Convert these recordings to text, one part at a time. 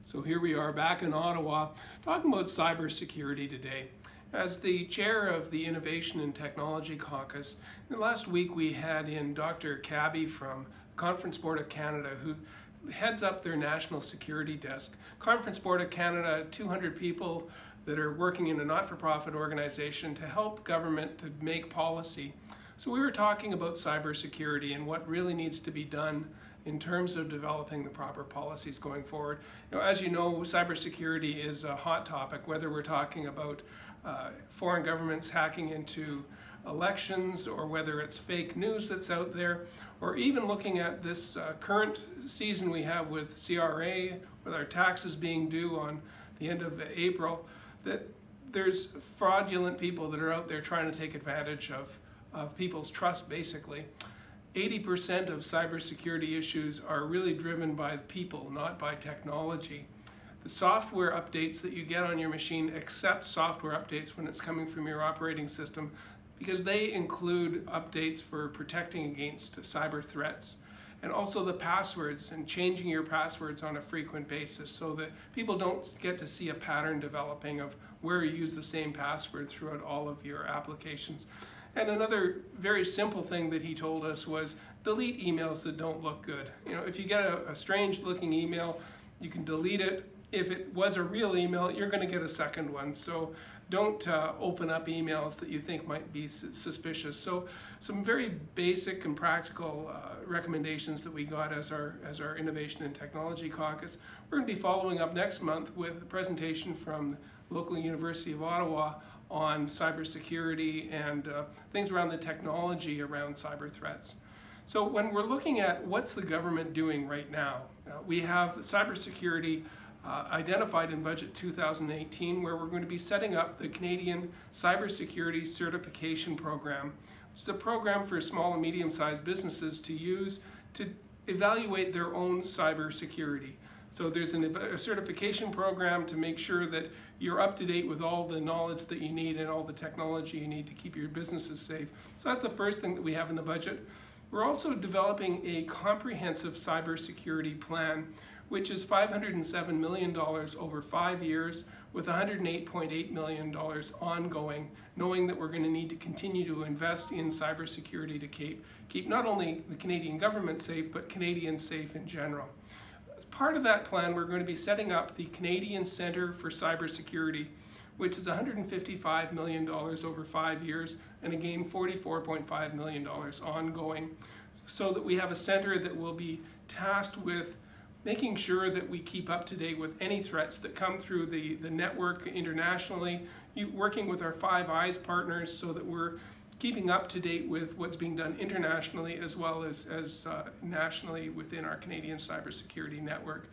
So here we are back in Ottawa talking about cybersecurity today. As the chair of the Innovation and Technology Caucus, last week we had in Dr. Cabby from Conference Board of Canada, who heads up their National Security Desk. Conference Board of Canada, 200 people that are working in a not-for-profit organization to help government to make policy. So we were talking about cybersecurity and what really needs to be done in terms of developing the proper policies going forward. As you know, cybersecurity is a hot topic, whether we're talking about foreign governments hacking into elections, or whether it's fake news that's out there, or even looking at this current season we have with CRA, with our taxes being due on the end of April, that there's fraudulent people that are out there trying to take advantage of people's trust, basically. 80% of cybersecurity issues are really driven by people, not by technology. The software updates that you get on your machine accept software updates when it's coming from your operating system, because they include updates for protecting against cyber threats. And also the passwords, and changing your passwords on a frequent basis so that people don't get to see a pattern developing of where you use the same password throughout all of your applications. And another very simple thing that he told us was delete emails that don't look good. If you get a strange looking email, you can delete it. If it was a real email, you're going to get a second one. So don't open up emails that you think might be suspicious. So some very basic and practical recommendations that we got as our Innovation and Technology Caucus. We're going to be following up next month with a presentation from the local University of Ottawa on cybersecurity and things around the technology around cyber threats. So when we're looking at what's the government doing right now, we have cybersecurity identified in Budget 2018, where we're going to be setting up the Canadian Cybersecurity Certification Program, which is a program for small and medium-sized businesses to use to evaluate their own cybersecurity. So there's a certification program to make sure that you're up to date with all the knowledge that you need and all the technology you need to keep your businesses safe. So that's the first thing that we have in the budget. We're also developing a comprehensive cybersecurity plan, which is $507 million over 5 years, with $108.8 million ongoing, knowing that we're going to need to continue to invest in cybersecurity to keep not only the Canadian government safe, but Canadians safe in general. As part of that plan, we're going to be setting up the Canadian Centre for Cybersecurity, which is $155 million over 5 years, and again $44.5 million ongoing, so that we have a center that will be tasked with making sure that we keep up to date with any threats that come through the network internationally, working with our Five Eyes partners so that we're keeping up to date with what's being done internationally as well as nationally within our Canadian cybersecurity network.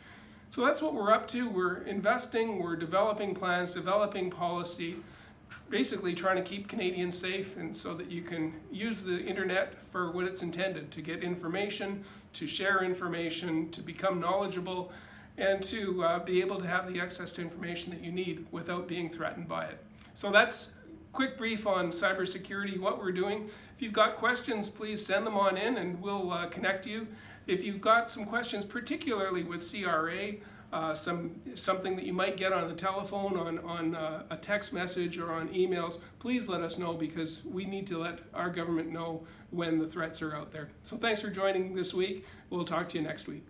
So that's what we're up to. We're investing, we're developing plans, developing policy, basically trying to keep Canadians safe, and so that you can use the internet for what it's intended, to get information, to share information, to become knowledgeable, and to be able to have the access to information that you need without being threatened by it. So that's a quick brief on cybersecurity, what we're doing. If you've got questions, please send them on in and we'll connect you. If you've got some questions, particularly with CRA, something that you might get on the telephone, on a text message, or on emails, please let us know, because we need to let our government know when the threats are out there. So thanks for joining this week. We'll talk to you next week.